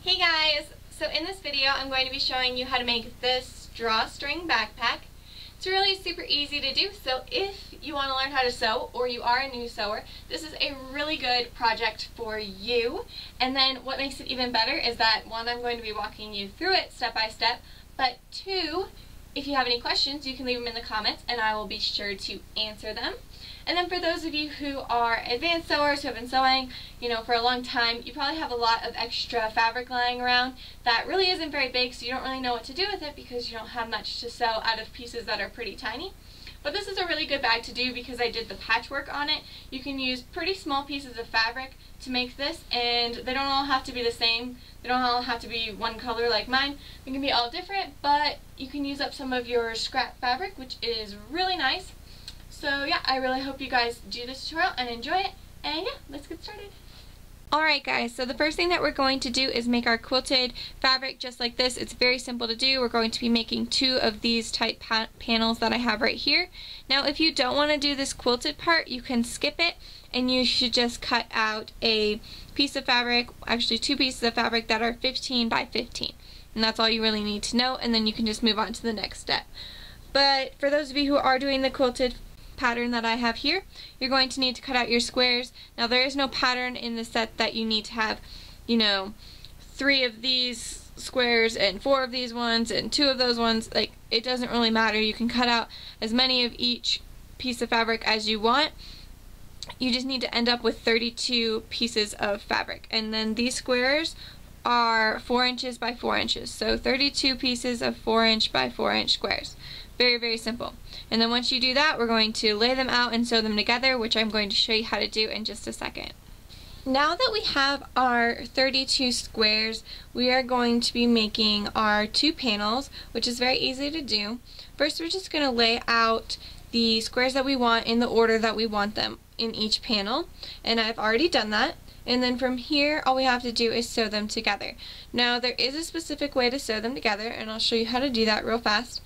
Hey guys! So in this video I'm going to be showing you how to make this drawstring backpack. It's really super easy to do, so if you want to learn how to sew or you are a new sewer, this is a really good project for you. And then what makes it even better is that, one, I'm going to be walking you through it step by step, but two, if you have any questions you can leave them in the comments and I will be sure to answer them. And then for those of you who are advanced sewers who have been sewing, for a long time, you probably have a lot of extra fabric lying around that really isn't very big, so you don't really know what to do with it because you don't have much to sew out of pieces that are pretty tiny. But this is a really good bag to do because I did the patchwork on it. You can use pretty small pieces of fabric to make this, and they don't all have to be the same. They don't all have to be one color like mine. They can be all different, but you can use up some of your scrap fabric, which is really nice. So yeah, I really hope you guys do this tutorial and enjoy it, and yeah, let's get started. Alright guys, so the first thing that we're going to do is make our quilted fabric just like this. It's very simple to do. We're going to be making two of these type panels that I have right here. Now if you don't want to do this quilted part, you can skip it and you should just cut out a piece of fabric, actually two pieces of fabric that are 15 by 15. And that's all you really need to know, and then you can just move on to the next step. But for those of you who are doing the quilted pattern that I have here, you're going to need to cut out your squares. Now there is no pattern in the set that you need to have, 3 of these squares and 4 of these ones and 2 of those ones. Like, it doesn't really matter. You can cut out as many of each piece of fabric as you want. You just need to end up with 32 pieces of fabric, and then these squares are 4 inches by 4 inches, so 32 pieces of 4 inch by 4 inch squares. Very, very simple. And then once you do that, we're going to lay them out and sew them together, which I'm going to show you how to do in just a second. Now that we have our 32 squares, we are going to be making our 2 panels, which is very easy to do. First, we're just going to lay out the squares that we want in the order that we want them in each panel, and I've already done that. And then from here, all we have to do is sew them together. Now, there is a specific way to sew them together, and I'll show you how to do that real fast.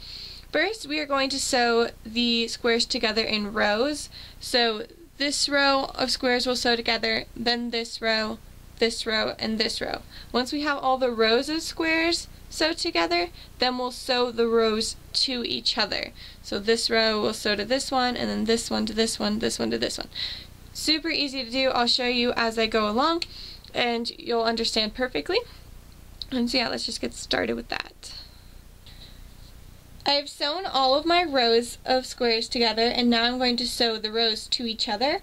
First, we are going to sew the squares together in rows. So this row of squares will sew together, then this row, and this row. Once we have all the rows of squares sewed together, then we'll sew the rows to each other. So this row will sew to this one, and then this one to this one, this one to this one. Super easy to do. I'll show you as I go along, and you'll understand perfectly. And so yeah, let's just get started with that. I've sewn all of my rows of squares together, and now I'm going to sew the rows to each other.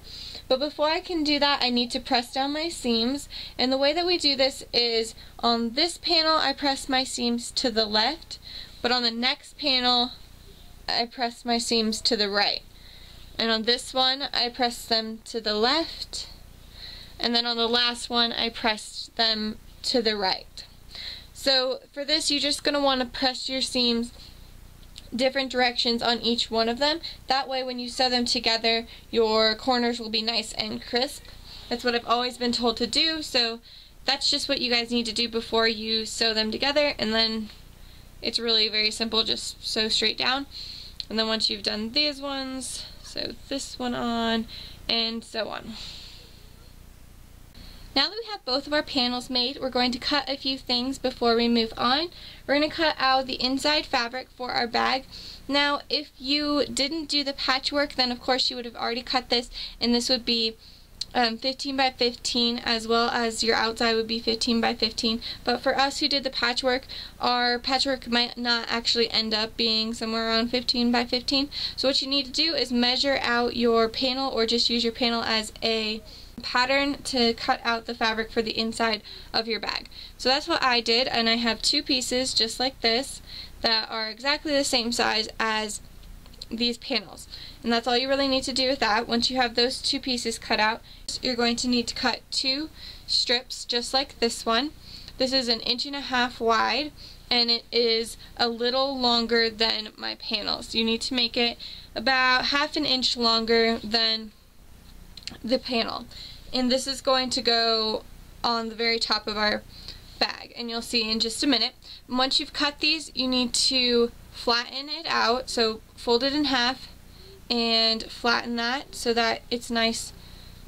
But before I can do that, I need to press down my seams, and the way that we do this is on this panel I press my seams to the left, but on the next panel I press my seams to the right. And on this one I press them to the left, and then on the last one I press them to the right. So for this, you're just going to want to press your seams different directions on each one of them. That way when you sew them together, your corners will be nice and crisp. That's what I've always been told to do, so that's just what you guys need to do before you sew them together, and then it's really very simple. Just sew straight down, and then once you've done these ones, sew this one on, and so on. Now that we have both of our panels made, we're going to cut a few things before we move on. We're going to cut out the inside fabric for our bag. Now, if you didn't do the patchwork, then of course you would have already cut this, and this would be 15 by 15, as well as your outside would be 15 by 15. But for us who did the patchwork, our patchwork might not actually end up being somewhere around 15 by 15. So what you need to do is measure out your panel, or just use your panel as a pattern to cut out the fabric for the inside of your bag. So that's what I did, and I have 2 pieces just like this that are exactly the same size as these panels. And that's all you really need to do with that. Once you have those 2 pieces cut out, you're going to need to cut 2 strips just like this one. This is 1.5 inches wide, and it is a little longer than my panels. You need to make it about 1/2 inch longer than the panel, and this is going to go on the very top of our bag, and you'll see in just a minute. And once you've cut these, you need to flatten it out, so fold it in half and flatten that so that it's nice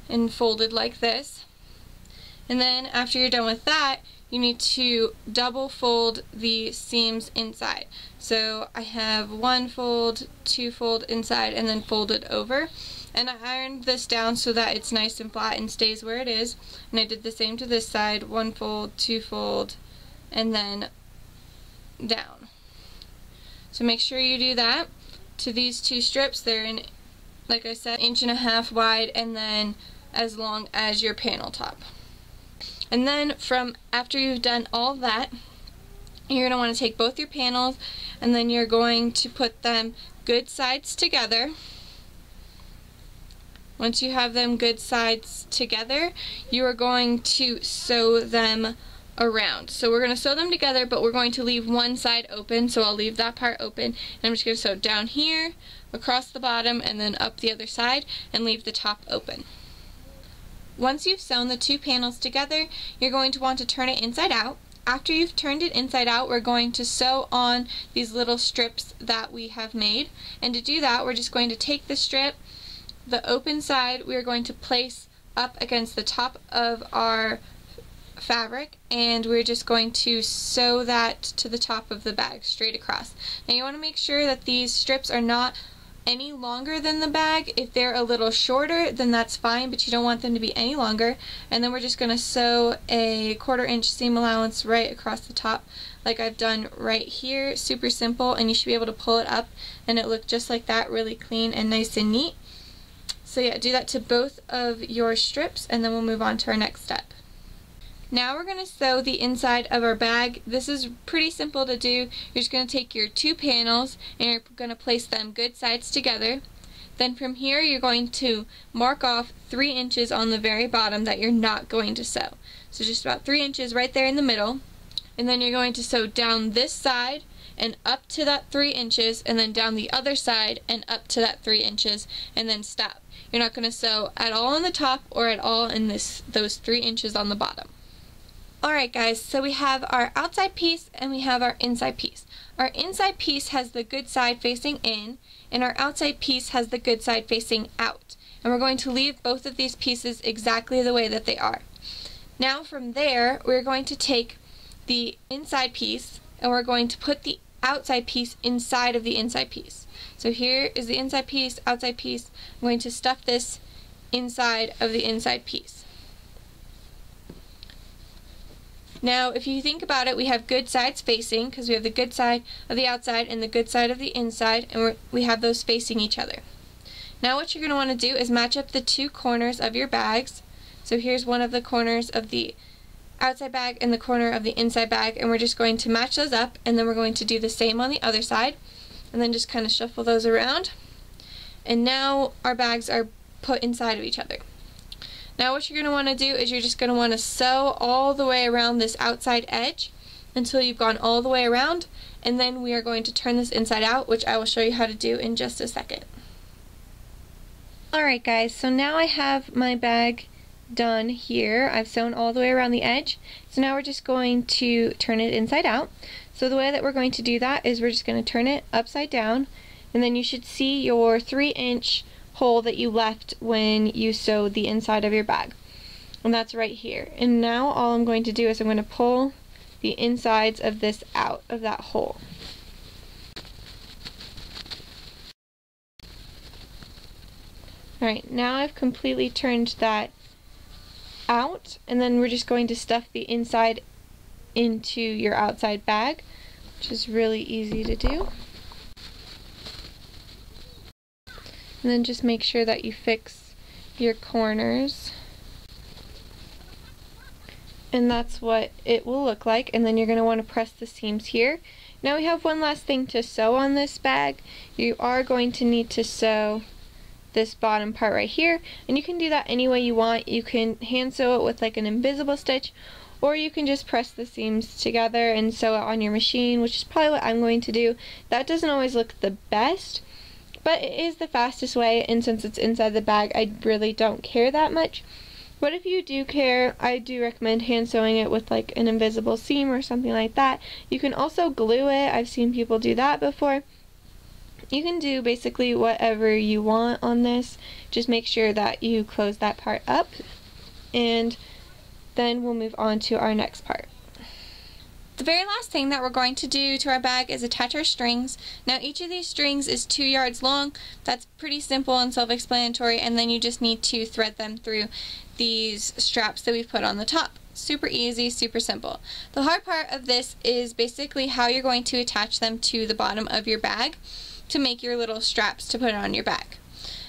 and folded like this. And then after you're done with that, you need to double fold the seams inside. So I have 1 fold, 2 fold inside, and then fold it over. And I ironed this down so that it's nice and flat and stays where it is. And I did the same to this side, 1 fold, 2 fold, and then down. So make sure you do that to these 2 strips. They're in, like I said, 1.5 inches wide and then as long as your panel top. And then from after you've done all that, you're going to want to take both your panels and then you're going to put them good sides together. Once you have them good sides together, you are going to sew them around. So we're going to sew them together, but we're going to leave one side open, so I'll leave that part open. And I'm just going to sew down here, across the bottom, and then up the other side, and leave the top open. Once you've sewn the 2 panels together, you're going to want to turn it inside out. After you've turned it inside out, we're going to sew on these little strips that we have made. And to do that, we're just going to take the strip, the open side, we are going to place up against the top of our fabric, and we're just going to sew that to the top of the bag, straight across. Now you want to make sure that these strips are not any longer than the bag. If they're a little shorter, then that's fine, but you don't want them to be any longer. And then we're just going to sew a 1/4 inch seam allowance right across the top, like I've done right here. Super simple, and you should be able to pull it up and it look just like that, really clean and nice and neat. So yeah, do that to both of your strips, and then we'll move on to our next step. Now we're going to sew the inside of our bag. This is pretty simple to do. You're just going to take your 2 panels and you're going to place them good sides together. Then from here you're going to mark off 3 inches on the very bottom that you're not going to sew. So just about 3 inches right there in the middle. And then you're going to sew down this side and up to that 3 inches, and then down the other side and up to that 3 inches, and then stop. You're not going to sew at all on the top or at all in those 3 inches on the bottom. Alright guys, so we have our outside piece and we have our inside piece. Our inside piece has the good side facing in, and our outside piece has the good side facing out. And we're going to leave both of these pieces exactly the way that they are. Now from there, we're going to take the inside piece and we're going to put the outside piece inside of the inside piece. So here is the inside piece, outside piece. I'm going to stuff this inside of the inside piece. Now, if you think about it, we have good sides facing, because we have the good side of the outside and the good side of the inside, and we have those facing each other. Now what you're going to want to do is match up the 2 corners of your bags. So here's one of the corners of the outside bag and the corner of the inside bag, and we're just going to match those up, and then we're going to do the same on the other side, and then just kind of shuffle those around. And now our bags are put inside of each other. Now what you're going to want to do is you're just going to want to sew all the way around this outside edge until you've gone all the way around, and then we are going to turn this inside out, which I will show you how to do in just a second. Alright guys, so now I have my bag done here. I've sewn all the way around the edge, so now we're just going to turn it inside out. So the way that we're going to do that is we're just going to turn it upside down, and then you should see your 3-inch hole that you left when you sewed the inside of your bag, and that's right here. And now all I'm going to do is I'm going to pull the insides of this out of that hole. Alright, now I've completely turned that out, and then we're just going to stuff the inside into your outside bag, which is really easy to do. And then just make sure that you fix your corners. And that's what it will look like. And then you're going to want to press the seams here. Now we have one last thing to sew on this bag. You are going to need to sew this bottom part right here. And you can do that any way you want. You can hand sew it with like an invisible stitch, or you can just press the seams together and sew it on your machine, which is probably what I'm going to do. That doesn't always look the best, but it is the fastest way, and since it's inside the bag, I really don't care that much. But if you do care, I do recommend hand sewing it with like an invisible seam or something like that. You can also glue it. I've seen people do that before. You can do basically whatever you want on this. Just make sure that you close that part up. And then we'll move on to our next part. The very last thing that we're going to do to our bag is attach our strings. Now each of these strings is 2 yards long. That's pretty simple and self-explanatory, and then you just need to thread them through these straps that we've put on the top. Super easy, super simple. The hard part of this is basically how you're going to attach them to the bottom of your bag to make your little straps to put on your bag.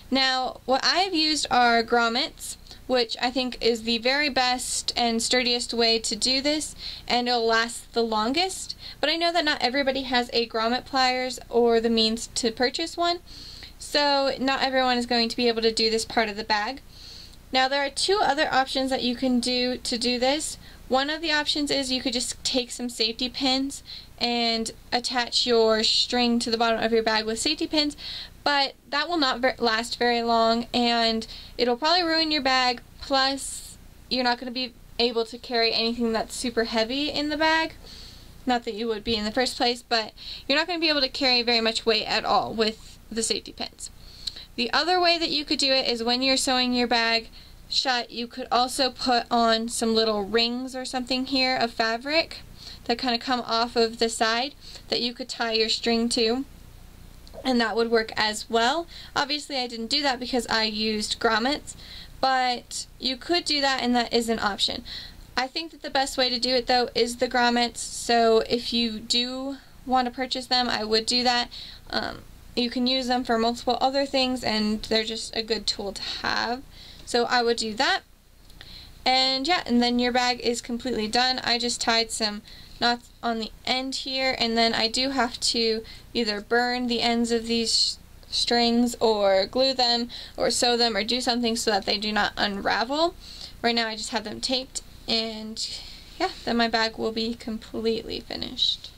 Now what I've used are grommets, which I think is the very best and sturdiest way to do this, and it'll last the longest. But I know that not everybody has a grommet pliers or the means to purchase one, so not everyone is going to be able to do this part of the bag. Now there are 2 other options that you can do to do this. One of the options is you could just take some safety pins and attach your string to the bottom of your bag with safety pins, but that will not last very long, and it'll probably ruin your bag, plus you're not going to be able to carry anything that's super heavy in the bag. Not that you would be in the first place, but you're not going to be able to carry very much weight at all with the safety pins. The other way that you could do it is when you're sewing your bag shut, you could also put on some little rings or something here of fabric that kind of come off of the side that you could tie your string to, and that would work as well. Obviously I didn't do that because I used grommets, but you could do that, and that is an option. I think that the best way to do it though is the grommets, so if you do want to purchase them, I would do that. You can use them for multiple other things, and they're just a good tool to have. So I would do that. And yeah, and then your bag is completely done. I just tied some knots on the end here, and then I do have to either burn the ends of these strings or glue them or sew them or do something so that they do not unravel. Right now I just have them taped, and yeah, then my bag will be completely finished.